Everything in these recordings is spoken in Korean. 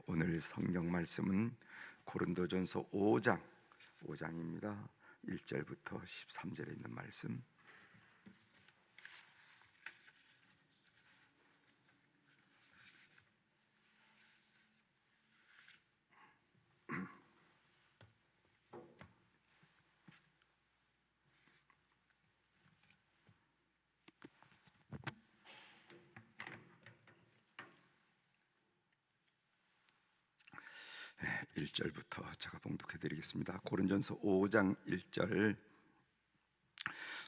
오늘 성경 말씀은 고린도전서 5장입니다. 1절부터 13절에 있는 말씀. 네, 1절부터 제가 봉독해 드리겠습니다. 고린도전서 5장 1절.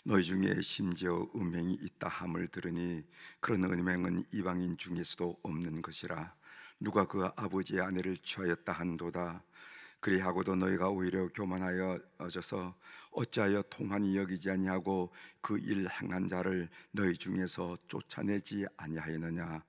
너희 중에 심지어 음행이 있다 함을 들으니 그런 음행은 이방인 중에서도 없는 것이라. 누가 그 아버지의 아내를 취하였다 한도다. 그리하고도 너희가 오히려 교만하여져서 어찌하여 통한이 여기지 아니하고 그 일 행한 자를 너희 중에서 쫓아내지 아니하였느냐.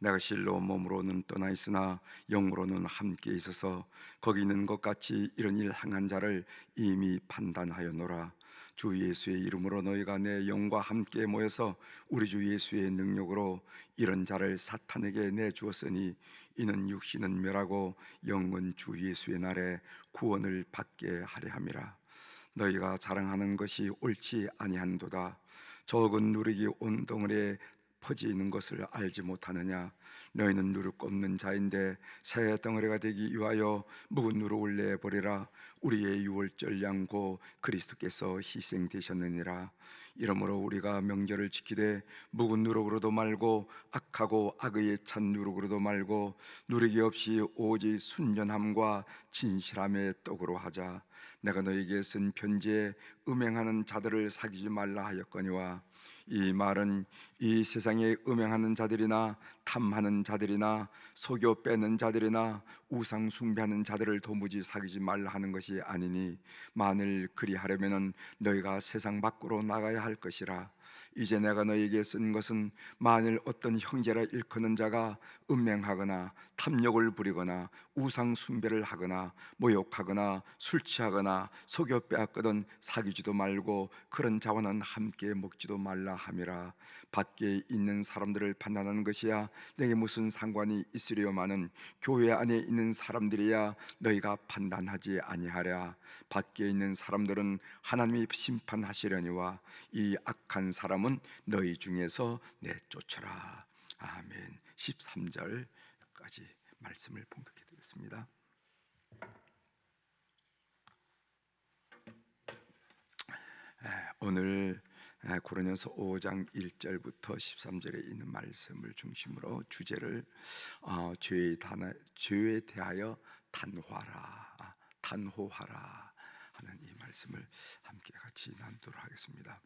내가 실로 몸으로는 떠나 있으나 영으로는 함께 있어서 거기 있는 것 같이 이런 일 행한 자를 이미 판단하였노라. 주 예수의 이름으로 너희가 내 영과 함께 모여서 우리 주 예수의 능력으로 이런 자를 사탄에게 내주었으니 이는 육신은 멸하고 영은 주 예수의 날에 구원을 받게 하려 함이라. 너희가 자랑하는 것이 옳지 아니한도다. 적은 누룩이 온 덩어리에 퍼지는 것을 알지 못하느냐. 너희는 누룩 없는 자인데 새 덩어리가 되기 위하여 묵은 누룩을 내버리라. 우리의 유월절 양고 그리스도께서 희생되셨느니라. 이러므로 우리가 명절을 지키되 묵은 누룩으로도 말고 악하고 악의에 찬 누룩으로도 말고 누룩이 없이 오직 순전함과 진실함의 떡으로 하자. 내가 너에게 쓴 편지에 음행하는 자들을 사귀지 말라 하였거니와 이 말은 이 세상에 음행하는 자들이나 탐하는 자들이나 속여 빼는 자들이나 우상 숭배하는 자들을 도무지 사귀지 말라 하는 것이 아니니 만일 그리하려면 너희가 세상 밖으로 나가야 할 것이라. 이제 내가 너희에게 쓴 것은 만일 어떤 형제라 일컫는 자가 음행하거나 탐욕을 부리거나 우상 숭배를 하거나 모욕하거나 술 취하거나 속여 빼앗거든 사귀지도 말고 그런 자와는 함께 먹지도 말라 함이라. 밖에 있는 사람들을 판단하는 것이야 내게 무슨 상관이 있으려마는 교회 안에 있는 사람들이야 너희가 판단하지 아니하랴. 밖에 있는 사람들은 하나님이 심판하시려니와 이 악한 사람은 너희 중에서 내쫓으라. 아멘. 13절까지 말씀을 봉독해 드렸습니다. 오늘 고린도서 5장 1절부터 13절에 있는 말씀을 중심으로 주제를 죄에 대하여 단호하라 하는 이 말씀을 함께 같이 나누도록 하겠습니다.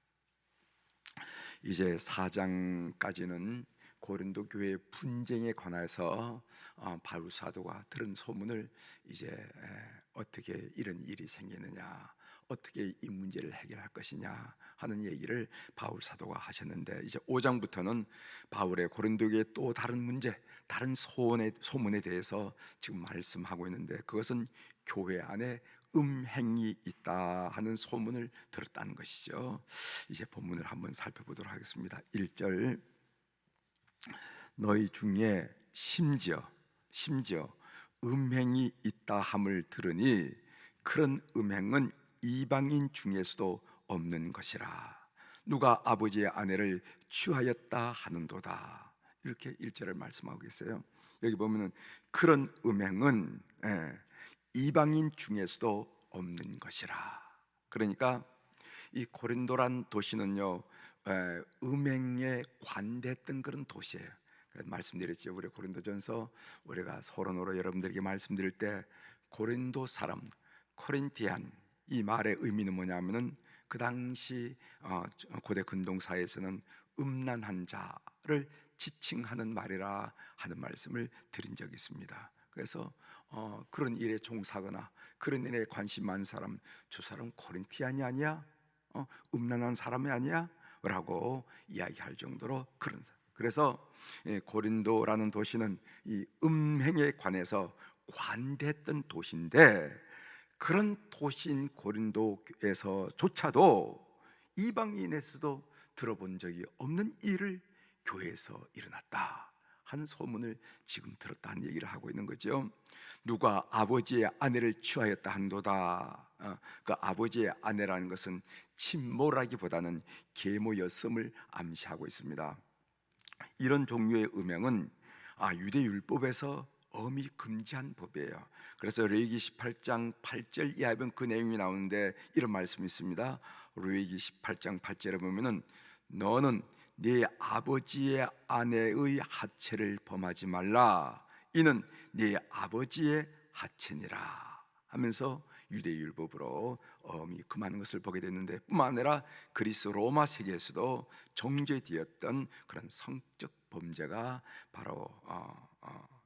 이제 4장까지는 고린도 교회 분쟁에 관해서 바울 사도가 들은 소문을 이제 어떻게 이런 일이 생기느냐, 어떻게 이 문제를 해결할 것이냐 하는 얘기를 바울 사도가 하셨는데, 이제 5장부터는 바울의 고린도 교회의 또 다른 문제, 다른 소문에 대해서 지금 말씀하고 있는데, 그것은 교회 안에 음행이 있다 하는 소문을 들었다는 것이죠. 이제 본문을 한번 살펴보도록 하겠습니다. 1절. 너희 중에 심지어 음행이 있다 함을 들으니 그런 음행은 이방인 중에서도 없는 것이라. 누가 아버지의 아내를 취하였다 하는도다. 이렇게 1절을 말씀하고 계세요. 여기 보면은 그런 음행은 이방인 중에서도 없는 것이라. 그러니까 이 고린도란 도시는요, 음행에 관대했던 그런 도시예요. 말씀드렸죠. 우리 고린도전서 우리가 서론으로 여러분들에게 말씀드릴 때 고린도 사람, 코린티안, 이 말의 의미는 뭐냐면은 그 당시 고대 근동사에서는 음란한 자를 지칭하는 말이라 하는 말씀을 드린 적이 있습니다. 그래서 그런 일에 종사하거나 그런 일에 관심 많은 사람, 저 사람 코린티안이 아니야? 음란한 사람이 아니야? 라고 이야기할 정도로 그런 사람. 그래서 고린도라는 도시는 이 음행에 관해서 관대했던 도시인데, 그런 도시인 고린도에서조차도 이방인에서도 들어본 적이 없는 일을 교회에서 일어났다 하는 소문을 지금 들었다는 얘기를 하고 있는 거죠. 누가 아버지의 아내를 취하였다 한도다. 그 아버지의 아내라는 것은 친모라기보다는 계모였음을 암시하고 있습니다. 이런 종류의 음행은 유대 율법에서 엄히 금지한 법이에요. 그래서 레위기 18장 8절 이하에 보면 그 내용이 나오는데 이런 말씀이 있습니다. 레위기 18장 8절에 보면은 너는 네 아버지의 아내의 하체를 범하지 말라. 이는 네 아버지의 하체니라 하면서 유대율법으로 엄히 금하는 것을 보게 됐는데, 뿐만 아니라 그리스 로마 세계에서도 정죄되었던 그런 성적 범죄가 바로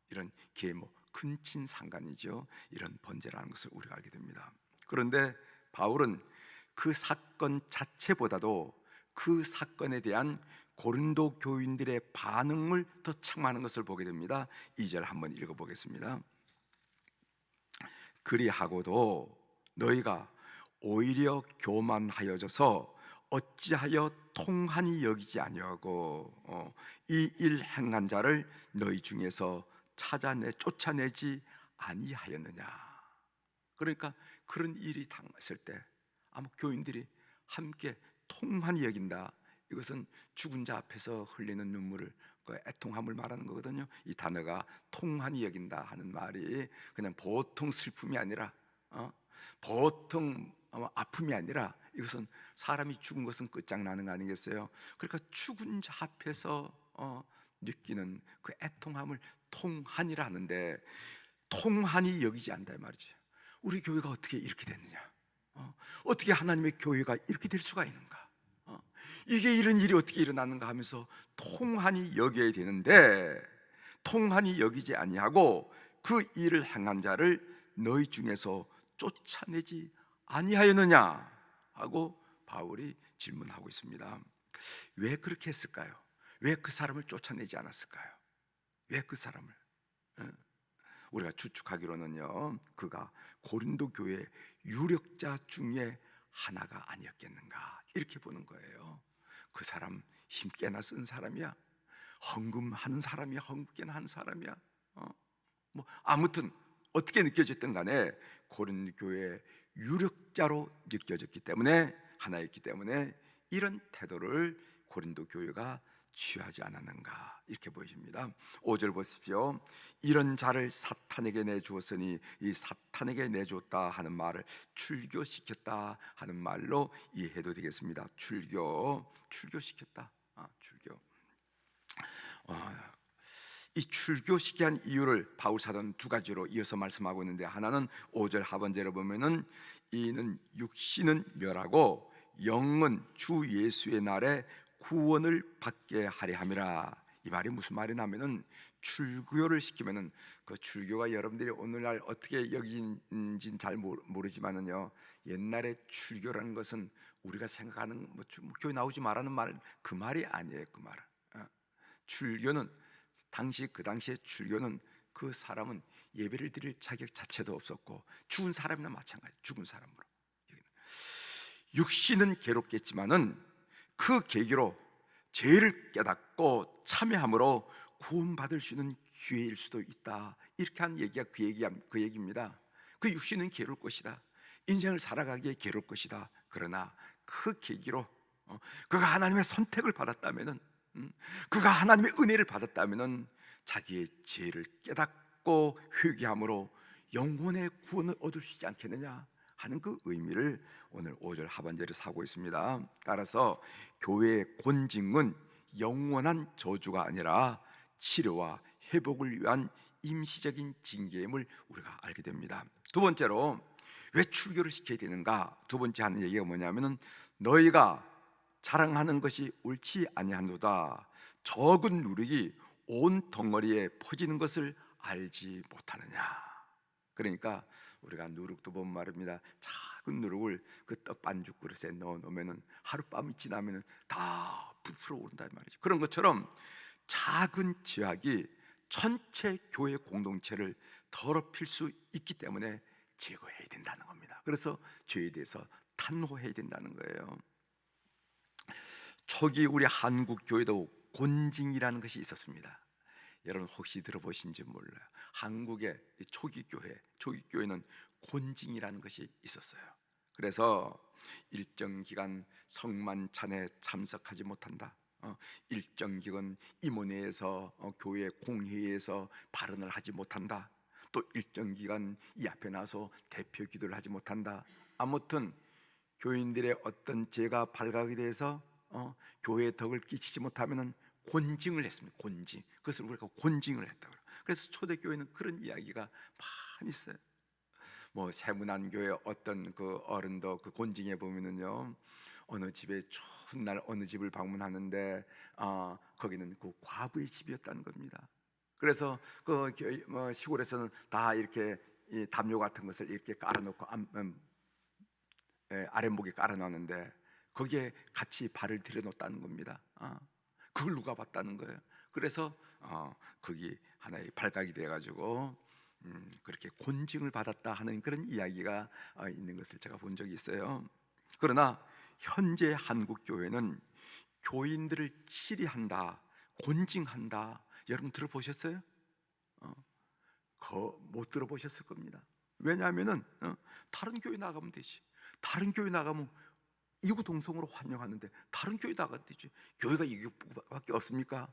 이런 계모, 근친상간이죠. 이런 범죄라는 것을 우리가 알게 됩니다. 그런데 바울은 그 사건 자체보다도 그 사건에 대한 고린도 교인들의 반응을 더 책망하는 것을 보게 됩니다. 2절 한번 읽어보겠습니다. 그리하고도 너희가 오히려 교만하여져서 어찌하여 통한이 여기지 아니하고 이 일 행한 자를 너희 중에서 쫓아내지 아니하였느냐. 그러니까 그런 일이 당했을 때 아마 교인들이 함께 통한이 여긴다. 이것은 죽은 자 앞에서 흘리는 눈물을, 그 애통함을 말하는 거거든요. 이 단어가 통한이 여긴다 하는 말이 그냥 보통 슬픔이 아니라 보통 아픔이 아니라 이것은 사람이 죽은 것은 끝장나는 거 아니겠어요? 그러니까 죽은 자 앞에서 느끼는 그 애통함을 통한이라 하는데, 통한이 여기지 않는다 말이죠. 우리 교회가 어떻게 이렇게 됐느냐? 어떻게 하나님의 교회가 이렇게 될 수가 있는가? 이게 이런 일이 어떻게 일어났는가 하면서 통한이 여겨야 되는데, 통한이 여기지 아니하고 그 일을 행한 자를 너희 중에서 쫓아내지 아니하였느냐 하고 바울이 질문하고 있습니다. 왜 그렇게 했을까요? 왜 그 사람을 쫓아내지 않았을까요? 왜 그 사람을? 우리가 추측하기로는요, 그가 고린도 교회 유력자 중에 하나가 아니었겠는가 이렇게 보는 거예요. 그 사람 힘 꽤나 쓴 사람이야. 헌금하는 사람이야. 헌금 꽤나 한 사람이야. 아무튼 어떻게 느껴졌든 간에 고린도 교회 유력자로 느껴졌기 때문에, 하나였기 때문에 이런 태도를 고린도 교회가 취하지 않았는가 이렇게 보여집니다. 5절 보십시오. 이런 자를 사탄에게 내주었으니, 이 사탄에게 내줬다 하는 말을 출교시켰다 하는 말로 이해해도 되겠습니다. 출교시켰다. 출교. 이 출교시키게 한 이유를 바울 사도는 두 가지로 이어서 말씀하고 있는데, 하나는 5절 하반절에 보면은 이는 육신은 멸하고 영은 주 예수의 날에 구원을 받게 하려 함이라. 이 말이 무슨 말이냐면은, 출교를 시키면은 그 출교가 여러분들이 오늘날 어떻게 여기는지는 잘 모르지만은요, 옛날에 출교라는 것은 우리가 생각하는 교회 나오지 말라는 말, 그 말이 아니에요. 그 말은 출교는 그 당시에 출교는 그 사람은 예배를 드릴 자격 자체도 없었고 죽은 사람이나 마찬가지, 죽은 사람으로. 육신은 괴롭겠지만은 그 계기로 죄를 깨닫고 참여함으로 구원받을 수 있는 기회일 수도 있다. 이렇게 한 얘기가 그 얘기입니다. 그 육신은 괴로울 것이다. 인생을 살아가기에 괴로울 것이다. 그러나 그 계기로 그가 하나님의 선택을 받았다면은, 그가 하나님의 은혜를 받았다면은 자기의 죄를 깨닫고 회개함으로 영혼의 구원을 얻을 수 있지 않겠느냐 하는 그 의미를 오늘 5절 하반절에 사고 있습니다. 따라서 교회의 권징은 영원한 저주가 아니라 치료와 회복을 위한 임시적인 징계임을 우리가 알게 됩니다. 두 번째로 왜 출교를 시켜야 되는가? 두 번째 하는 얘기가 뭐냐면은, 너희가 자랑하는 것이 옳지 아니하노다. 적은 누룩이 온 덩어리에 퍼지는 것을 알지 못하느냐. 그러니까 우리가 누룩도 보면 말입니다. 작은 누룩을 그 떡 반죽 그릇에 넣어 놓으면은 하룻밤이 지나면은 다 부풀어 오른다 말이죠. 그런 것처럼 작은 죄악이 전체 교회 공동체를 더럽힐 수 있기 때문에 제거해야 된다는 겁니다. 그래서 죄에 대해서 탄호해야 된다는 거예요. 초기 우리 한국 교회도 권징이라는 것이 있었습니다. 여러분 혹시 들어보신지 몰라요. 한국의 초기 교회는 곤징이라는 것이 있었어요. 그래서 일정 기간 성만찬에 참석하지 못한다. 일정 기간 임원회에서 교회 공회에서 발언을 하지 못한다. 또 일정 기간 이 앞에 나서 대표 기도를 하지 못한다. 아무튼 교인들의 어떤 죄가 발각이 돼서 교회에 덕을 끼치지 못하면은 곤징을 했습니다. 곤징. 그것을 우리가 곤징을 했다고. 그래서 초대교회는 그런 이야기가 많이 있어요. 뭐 세문안교회 어떤 그 어른도 그 곤징에 보면은요, 어느 집에 추운 날 어느 집을 방문하는데 거기는 그 과부의 집이었다는 겁니다. 그래서 그 시골에서는 다 이렇게 이 담요 같은 것을 이렇게 깔아놓고 아랫목에 깔아놨는데 거기에 같이 발을 들여놓았다는 겁니다. 그걸 누가 봤다는 거예요. 그래서 거기 하나의 발각이 돼가지고 그렇게 곤징을 받았다 하는 그런 이야기가 있는 것을 제가 본 적이 있어요. 그러나 현재 한국 교회는 교인들을 치리한다, 곤징한다. 여러분 들어보셨어요? 못 들어보셨을 겁니다. 왜냐하면은 다른 교회 나가면 되지. 다른 교회 나가면 이구동성으로 환영하는데 다른 교회 나가면 되지. 교회가 이교밖에 없습니까?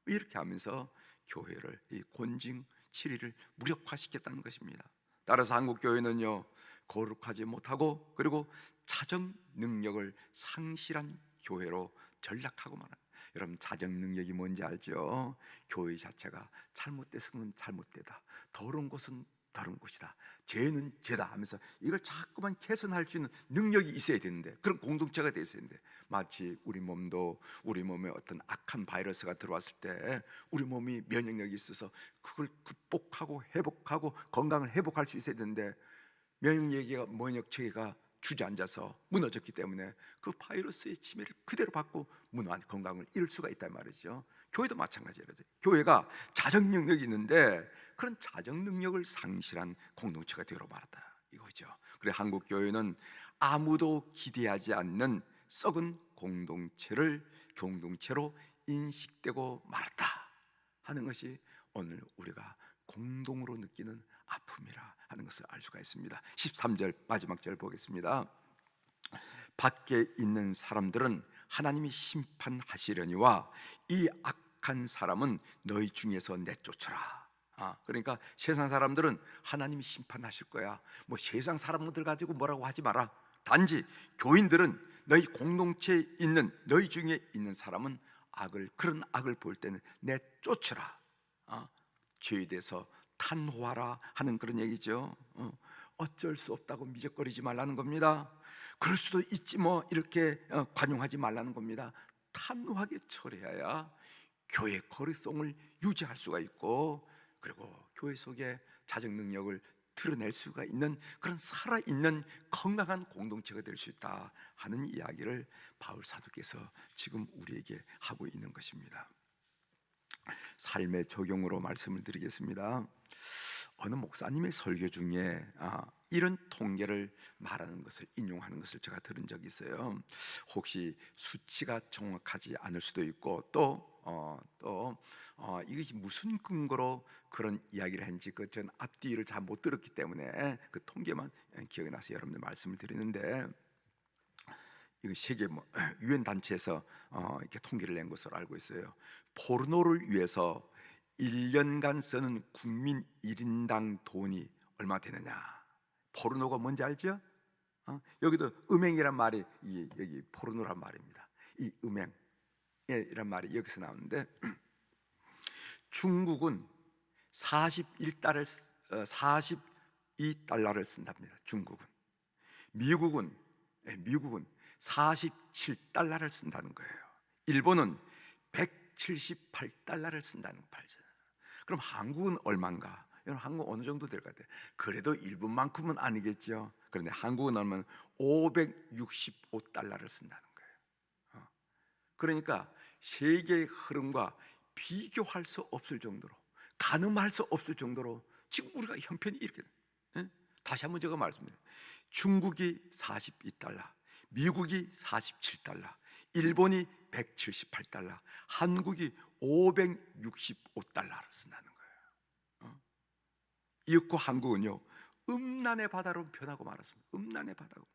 이렇게 하면서 교회를 이 곤징 치리를 무력화시켰다는 것입니다. 따라서 한국 교회는요, 거룩하지 못하고 그리고 자정 능력을 상실한 교회로 전락하고 말합니다. 여러분 자정 능력이 뭔지 알죠? 교회 자체가 잘못됐으면 잘못되다, 더러운 것은 다른 곳이다, 죄는 죄다 하면서 이걸 자꾸만 개선할 수 있는 능력이 있어야 되는데, 그런 공동체가 되어야 되는데, 마치 우리 몸도 우리 몸에 어떤 악한 바이러스가 들어왔을 때 우리 몸이 면역력이 있어서 그걸 극복하고 회복하고 건강을 회복할 수 있어야 되는데, 면역 체계가 주저앉아서 무너졌기 때문에 그 바이러스의 침해를 그대로 받고 무능한 건강을 잃을 수가 있단 말이죠. 교회도 마찬가지예요. 교회가 자정 능력이 있는데 그런 자정 능력을 상실한 공동체가 되어 말았다 이거죠. 그래 한국 교회는 아무도 기대하지 않는 썩은 공동체로 인식되고 말았다 하는 것이 오늘 우리가 공동으로 느끼는 아픔이라 하는 것을 알 수가 있습니다. 13절 마지막 절 보겠습니다. 밖에 있는 사람들은 하나님이 심판하시려니와 이 악한 사람은 너희 중에서 내쫓으라. 그러니까 세상 사람들은 하나님이 심판하실 거야. 뭐 세상 사람들 가지고 뭐라고 하지 마라. 단지 교인들은 너희 공동체에 있는 너희 중에 있는 사람은 그런 악을 볼 때는 내쫓으라. 죄에 대해서 탄호하라 하는 그런 얘기죠. 어쩔 수 없다고 미적거리지 말라는 겁니다. 그럴 수도 있지 뭐 이렇게 관용하지 말라는 겁니다. 탄호하게 처리해야 교회 거리성을 유지할 수가 있고, 그리고 교회 속에 자정 능력을 드러낼 수가 있는 그런 살아있는 건강한 공동체가 될 수 있다 하는 이야기를 바울 사도께서 지금 우리에게 하고 있는 것입니다. 삶의 적용으로 말씀을 드리겠습니다. 어느 목사님의 설교 중에 이런 통계를 말하는 것을 인용하는 것을 제가 들은 적이 있어요. 혹시 수치가 정확하지 않을 수도 있고 또 이것이 무슨 근거로 그런 이야기를 했는지 전 앞뒤를 잘 못 들었기 때문에 그 통계만 기억이 나서 여러분들 말씀을 드리는데, 이거 세계 유엔 단체에서 이렇게 통계를 낸 것으로 알고 있어요. 포르노를 위해서 1년간 쓰는 국민 1인당 돈이 얼마 되느냐. 포르노가 뭔지 알죠? 여기도 음행이란 말이 여기 포르노란 말입니다. 이 음행이란 말이 여기서 나오는데 중국은 42달러를 쓴답니다. 중국은. 미국은 47달러를 쓴다는 거예요. 일본은 178달러를 쓴다는 거예요. 그럼 한국은 얼마인가? 여러분 한국 어느 정도 될 것 같아요? 그래도 일본만큼은 아니겠죠. 그런데 한국은 얼마나 565달러를 쓴다는 거예요. 그러니까 세계의 흐름과 비교할 수 없을 정도로, 가늠할 수 없을 정도로 지금 우리가 형편이 이렇게 다시 한번 제가 말씀드려요. 중국이 42달러, 미국이 47달러, 일본이 178달러, 한국이 565달러를 쓴다는 거예요. 이윽고 한국은요, 음란의 바다로 변하고 말았습니다. 음란의 바다로.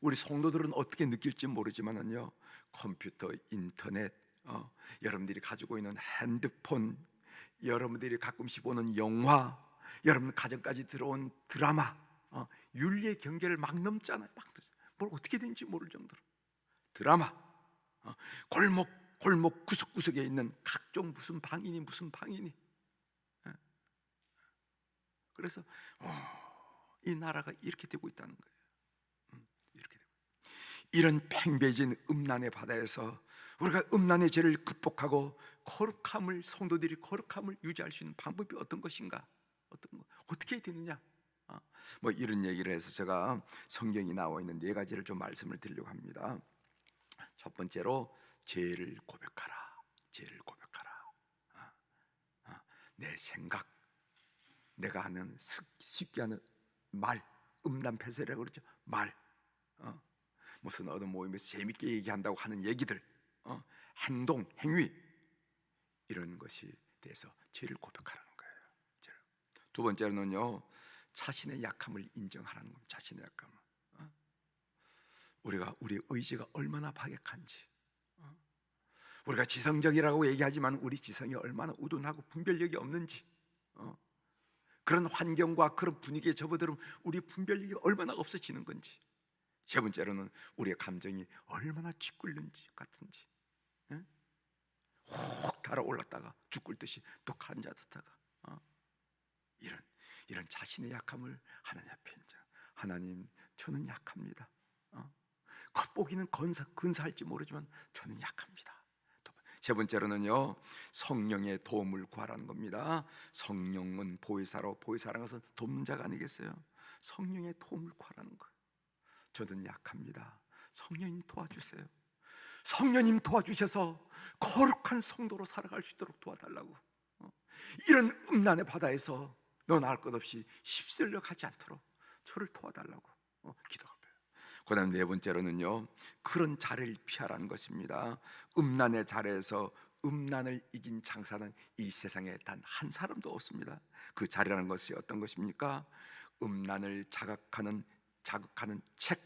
우리 성도들은 어떻게 느낄지 모르지만은요, 컴퓨터, 인터넷, 여러분들이 가지고 있는 핸드폰, 여러분들이 가끔씩 보는 영화, 여러분 가정까지 들어온 드라마, 윤리의 경계를 막 넘잖아요. 뭘 어떻게 된지 모를 정도로 드라마, 골목 구석구석에 있는 각종 무슨 방인이 예. 그래서 이 나라가 이렇게 되고 있다는 거예요. 이렇게 되고. 이런 팽배해진 음란의 바다에서 우리가 음란의 죄를 극복하고 거룩함을, 성도들이 거룩함을 유지할 수 있는 방법이 어떤 것인가, 어떻게 해야 되느냐, 뭐 이런 얘기를 해서 제가 성경이 나와 있는 네 가지를 좀 말씀을 드리려고 합니다. 첫 번째로 죄를 고백하라. 죄를 고백하라. 내 생각, 내가 하는 쉽게 하는 말, 음란 폐쇄라고 그러죠. 말, 무슨 어느 모임에서 재밌게 얘기한다고 하는 얘기들, 행동, 행위, 이런 것이 대해서 죄를 고백하라는 거예요. 두 번째로는요, 자신의 약함을 인정하라는 겁니다. 자신의 약함. 우리가 우리의 의지가 얼마나 박약한지, 우리가 지성적이라고 얘기하지만 우리 지성이 얼마나 우둔하고 분별력이 없는지, 그런 환경과 그런 분위기에 접어들면 우리 분별력이 얼마나 없어지는 건지, 세 번째로는 우리의 감정이 얼마나 짓궂는지 같은지, 혹 달아올랐다가 죽을 듯이 또 간자듯하가, 이런 자신의 약함을 하나님 앞에 인정. 하나님, 저는 약합니다. 겉보기는 근사할지 모르지만 저는 약합니다. 세 번째로는요, 성령의 도움을 구하라는 겁니다. 성령은 보혜사로, 보혜사라는 것은 돕자가 아니겠어요? 성령의 도움을 구하라는 거예요. 저는 약합니다. 성령님 도와주세요. 성령님 도와주셔서 거룩한 성도로 살아갈 수 있도록 도와달라고. 이런 음란의 바다에서 넌 알 것 없이 휩쓸려 가지 않도록 저를 도와달라고 기도합니다. 그 다음 네 번째로는요, 그런 자리를 피하라는 것입니다. 음란의 자리에서 음란을 이긴 장사는 이 세상에 단 한 사람도 없습니다. 그 자리라는 것이 어떤 것입니까? 음란을 자극하는 책,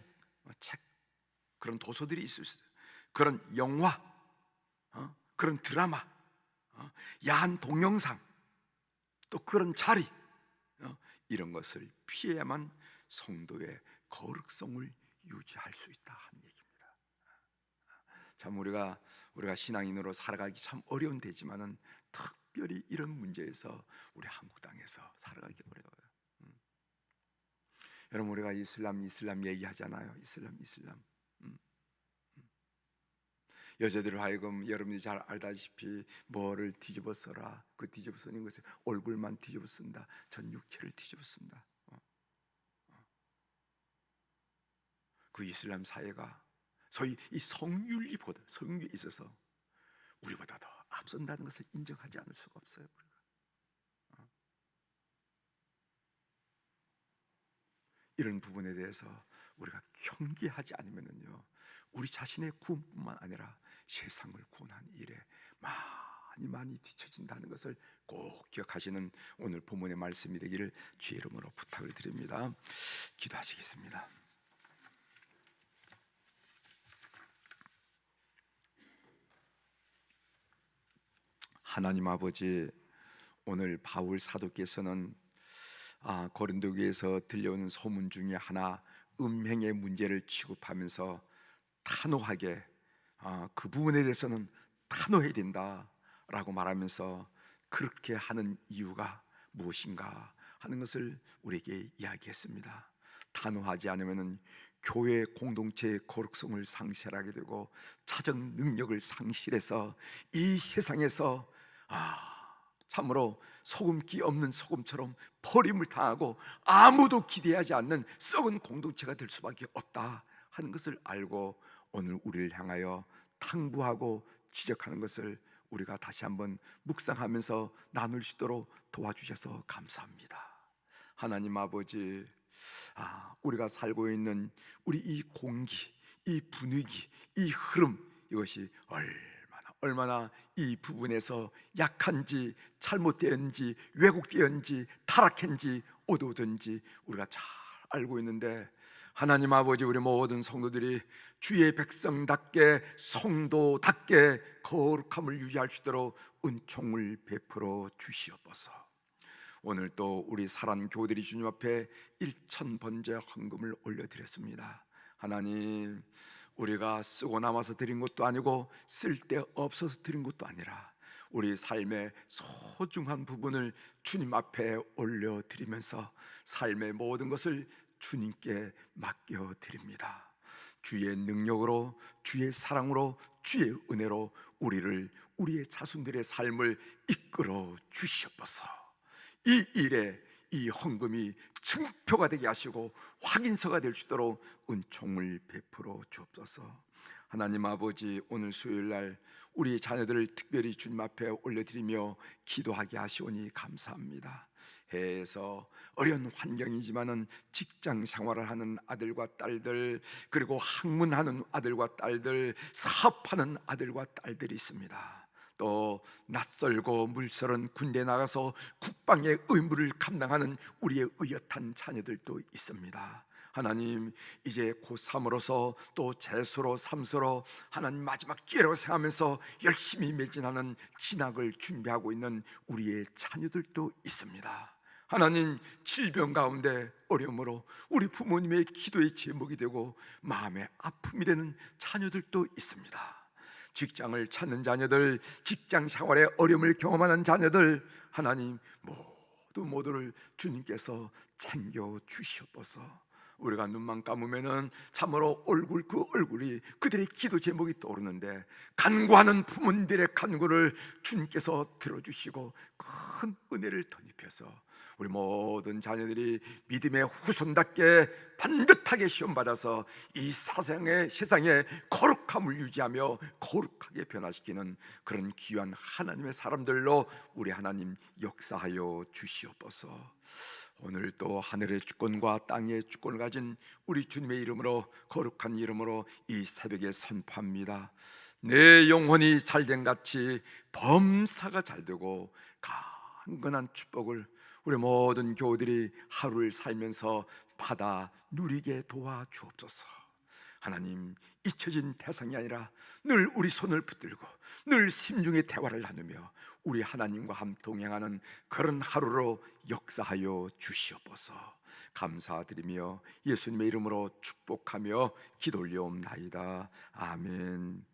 그런 도서들이 있을 수 있어요. 그런 영화, 그런 드라마, 야한 동영상, 또 그런 자리, 이런 것을 피해야만 성도의 거룩성을 유지할 수 있다 하는 얘기입니다. 참 우리가 신앙인으로 살아가기 참 어려운 데지만은 특별히 이런 문제에서 우리 한국 땅에서 살아가기 어려워요. 여러분, 우리가 이슬람 얘기하잖아요. 이슬람. 여자들을 하여금 여러분이 잘 알다시피 뭐를 뒤집어 써라. 그 뒤집어 쓰는 것은 얼굴만 뒤집어 쓴다. 전 육체를 뒤집어 쓴다. 그 이슬람 사회가 소위 이 성윤리에 있어서 우리보다 더 앞선다는 것을 인정하지 않을 수가 없어요. 우리가. 이런 부분에 대해서 우리가 경계하지 않으면요, 우리 자신의 구원뿐만 아니라 세상을 구원하는 일에 많이 뒤처진다는 것을 꼭 기억하시는 오늘 본문의 말씀이 되기를 주의 이름으로 부탁을 드립니다. 기도하시겠습니다. 하나님 아버지, 오늘 바울 사도께서는 고린도교에서 들려오는 소문 중에 하나, 음행의 문제를 취급하면서 단호하게 그 부분에 대해서는 단호해야 된다라고 말하면서 그렇게 하는 이유가 무엇인가 하는 것을 우리에게 이야기했습니다. 단호하지 않으면 교회 공동체의 거룩성을 상실하게 되고 자정 능력을 상실해서 이 세상에서 참으로 소금기 없는 소금처럼 버림을 당하고 아무도 기대하지 않는 썩은 공동체가 될 수밖에 없다 하는 것을 알고 오늘 우리를 향하여 당부하고 지적하는 것을 우리가 다시 한번 묵상하면서 나눌 수 있도록 도와주셔서 감사합니다. 하나님 아버지, 우리가 살고 있는 우리 이 공기, 이 분위기, 이 흐름, 이것이 얼마나 얼마나 이 부분에서 약한지, 잘못되었는지, 왜곡되었는지, 타락했는지, 어두워졌는지 우리가 잘 알고 있는데, 하나님 아버지, 우리 모든 성도들이 주의 백성답게, 성도답게 거룩함을 유지할 수 있도록 은총을 베풀어 주시옵소서. 오늘 또 우리 사랑 교우들이 주님 앞에 1,000번째 헌금을 올려드렸습니다. 하나님, 우리가 쓰고 남아서 드린 것도 아니고 쓸데없어서 드린 것도 아니라 우리 삶의 소중한 부분을 주님 앞에 올려드리면서 삶의 모든 것을 주님께 맡겨드립니다. 주의 능력으로, 주의 사랑으로, 주의 은혜로 우리의 자손들의 삶을 이끌어 주시옵소서. 이 일에 이 헌금이 증표가 되게 하시고 확인서가 될 수 있도록 은총을 베풀어 주옵소서. 하나님 아버지, 오늘 수요일날 우리 자녀들을 특별히 주님 앞에 올려드리며 기도하게 하시오니 감사합니다. 해에서 어려운 환경이지만은 직장 생활을 하는 아들과 딸들, 그리고 학문하는 아들과 딸들, 사업하는 아들과 딸들이 있습니다. 또 낯설고 물설은 군대 나가서 국방의 의무를 감당하는 우리의 의젓한 자녀들도 있습니다. 하나님, 이제 고3으로서 또 재수로 삼수로 하나님 마지막 기회로 생각하면서 열심히 매진하는 진학을 준비하고 있는 우리의 자녀들도 있습니다. 하나님, 질병 가운데 어려움으로 우리 부모님의 기도의 제목이 되고 마음의 아픔이 되는 자녀들도 있습니다. 직장을 찾는 자녀들, 직장 생활에 어려움을 경험하는 자녀들, 하나님 모두를 주님께서 챙겨 주시옵소서. 우리가 눈만 감으면은 참으로 그 얼굴이 그들의 기도 제목이 떠오르는데, 간구하는 부모님들의 간구를 주님께서 들어주시고 큰 은혜를 덧입혀서 우리 모든 자녀들이 믿음의 후손답게 반듯하게 시험받아서 이 세상에 거룩함을 유지하며 거룩하게 변화시키는 그런 귀한 하나님의 사람들로 우리 하나님 역사하여 주시옵소서. 오늘 또 하늘의 주권과 땅의 주권을 가진 우리 주님의 이름으로, 거룩한 이름으로 이 새벽에 선포합니다. 내 영혼이 잘된 같이 범사가 잘되고 강건한 축복을 우리 모든 교우들이 하루를 살면서 받아 누리게 도와주옵소서. 하나님, 잊혀진 대상이 아니라 늘 우리 손을 붙들고 늘 심중의 대화를 나누며 우리 하나님과 함께 동행하는 그런 하루로 역사하여 주시옵소서. 감사드리며 예수님의 이름으로 축복하며 기도 올려옵나이다. 아멘.